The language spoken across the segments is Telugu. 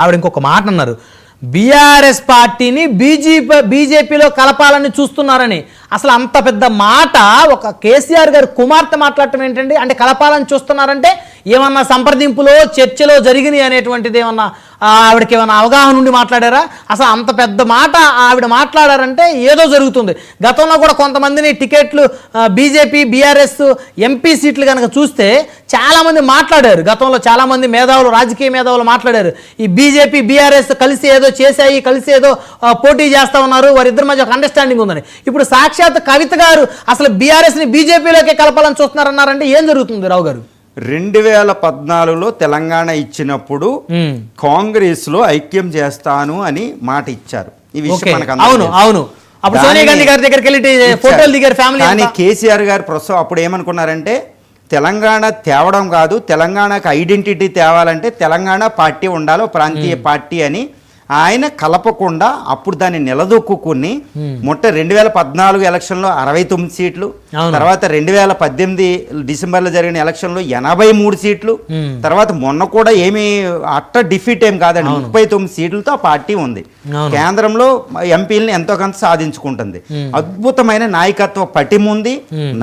ఆవిడ ఇంకొక మాట అన్నారు, బీఆర్ఎస్ పార్టీని బీజేపీలో కలపాలని చూస్తున్నారని. అసలు అంత పెద్ద మాట ఒక కేసీఆర్ గారు కుమార్తె మాట్లాడటం ఏంటండి? అంటే కలపాలని చూస్తున్నారంటే ఏమన్నా సంప్రదింపులో చర్చలో జరిగినాయి అనేటువంటిది ఏమన్నా ఆవిడకి ఏమన్నా అవగాహన ఉండి మాట్లాడారా? అసలు అంత పెద్ద మాట ఆవిడ మాట్లాడారంటే ఏదో జరుగుతుంది. గతంలో కూడా కొంతమందిని టికెట్లు బీజేపీ బీఆర్ఎస్ ఎంపీ సీట్లు కనుక చూస్తే చాలామంది మాట్లాడారు. గతంలో చాలామంది మేధావులు, రాజకీయ మేధావులు మాట్లాడారు. ఈ బీజేపీ బీఆర్ఎస్ కలిసి ఏదో చేశాయి, కలిసి ఏదో పోటీ చేస్తూ ఉన్నారు, వారిద్దరి మధ్య ఒక అండర్స్టాండింగ్ ఉందని. ఇప్పుడు సాక్షాత్ కవిత గారు అసలు బీఆర్ఎస్ని బీజేపీలోకి కలపాలని చూస్తున్నారన్నారంటే ఏం జరుగుతుంది రావు గారు? 2014లో తెలంగాణ ఇచ్చినప్పుడు కాంగ్రెస్ లో ఐక్యం చేస్తాను అని మాట ఇచ్చారు. ఈ విషయం మనకు అవును అప్పుడు సోనియా గాంధీ గారి దగ్గరికి వెళ్ళి ఫోటోలు దిగారు ఫ్యామిలీ. కానీ కేసీఆర్ గారు ప్రస్తుతం అప్పుడు ఏమనుకున్నారంటే తెలంగాణ తేవడం కాదు, తెలంగాణకు ఐడెంటిటీ తేవాలంటే తెలంగాణ పార్టీ ఉండాలి, ప్రాంతీయ పార్టీ అని ఆయన కలపకుండా అప్పుడు దాన్ని నిలదొక్కుని 2014 ఎలక్షన్లో 69 సీట్లు, తర్వాత 2018 డిసెంబర్లో జరిగిన ఎలక్షన్లో 83 సీట్లు, తర్వాత మొన్న కూడా ఏమీ అట్ట డిఫీట్ ఏం కాదండి, 39 సీట్లతో ఆ పార్టీ ఉంది. కేంద్రంలో ఎంపీలని ఎంతో కొంత సాధించుకుంటుంది. అద్భుతమైన నాయకత్వ పటిముంది,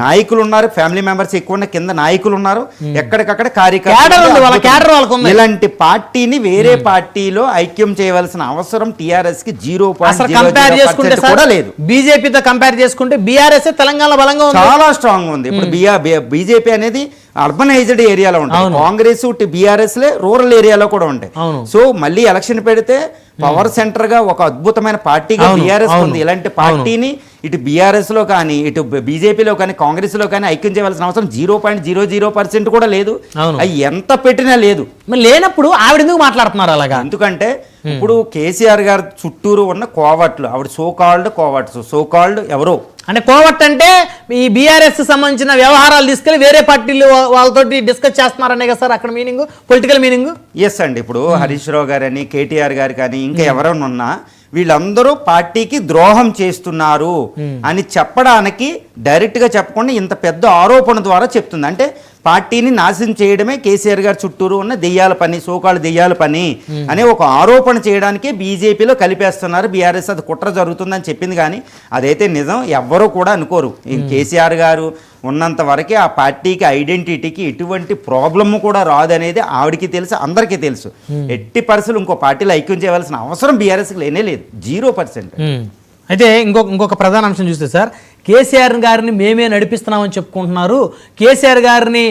నాయకులు ఉన్నారు, ఫ్యామిలీ మెంబర్స్ ఎక్కువ ఉన్న, కింద నాయకులు ఉన్నారు, ఎక్కడికక్కడ కార్యకర్తలు. ఇలాంటి పార్టీని వేరే పార్టీలో ఐక్యం చేయవలసిన అవసరం టీఆర్ఎస్ కి 0.0% కూడా లేదు. బీజేపీతో కంపేర్ చేసుకుంటే బీఆర్ఎస్ తెలంగాణ బలంగా చాలా స్ట్రాంగ్ ఉంది. ఇప్పుడు బీజేపీ అనేది అర్బనైజ్డ్ ఏరియాలో ఉంటుంది, కాంగ్రెస్ బీఆర్ఎస్ లే రూరల్ ఏరియాలో కూడా ఉంటాయి. సో మళ్ళీ ఎలక్షన్ పెడితే పవర్ సెంటర్ గా ఒక అద్భుతమైన పార్టీగా బీఆర్ఎస్ ఉంది. ఇలాంటి పార్టీని ఇటు బీఆర్ఎస్ లో కానీ ఇటు బీజేపీలో కానీ కాంగ్రెస్ లో కానీ ఐక్యం చేయవలసిన అవసరం 0.00% కూడా లేదు. అవి ఎంత పెట్టినా లేదు. లేనప్పుడు ఆవిడ ఎందుకు మాట్లాడుతున్నారు అలాగా? ఎందుకంటే ఇప్పుడు కేసీఆర్ గారు చుట్టూరు ఉన్న కోవట్లు, ఆవిడ సోకాల్డ్ ఎవరో అంటే కోవట్ అంటే ఈ బీఆర్ఎస్ సంబంధించిన వ్యవహారాలు తీసుకెళ్లి వేరే పార్టీలు వాళ్ళతోటి డిస్కస్ చేస్తున్నారనే కదా సార్ అక్కడ మీనింగ్, పొలిటికల్ మీనింగ్. ఎస్ అండి. ఇప్పుడు హరీష్ రావు గారని, కేటీఆర్ గారు కానీ ఇంకా ఎవరైనా ఉన్నా వీళ్ళందరూ పార్టీకి ద్రోహం చేస్తున్నారు అని చెప్పడానికి డైరెక్ట్ గా చెప్పకుండా ఇంత పెద్ద ఆరోపణ ద్వారా చెప్తుంది. అంటే పార్టీని నాశనం చేయడమే కేసీఆర్ గారు చుట్టూరు ఉన్న దెయ్యాల పని, సోకాళ్ళు దెయ్యాల పని అనే ఒక ఆరోపణ చేయడానికే బీజేపీలో కలిపేస్తున్నారు. బీఆర్ఎస్ అది కుట్ర జరుగుతుందని చెప్పింది, కానీ అదైతే నిజం ఎవ్వరూ కూడా అనుకోరు. కేసీఆర్ గారు ఉన్నంత వరకే ఆ పార్టీకి ఐడెంటిటీకి ఎటువంటి ప్రాబ్లమ్ కూడా రాదనేది ఆవిడికి తెలుసు, అందరికీ తెలుసు. 80% ఇంకో పార్టీలో ఐక్యం చేయవలసిన అవసరం బీఆర్ఎస్కి లేనే లేదు, 0%. అయితే ఇంకొక ప్రధాన అంశం చూస్తే సార్, కేసీఆర్ గారిని మేమే నడిపిస్తున్నామని చెప్పుకుంటున్నారు. కేసీఆర్ గారిని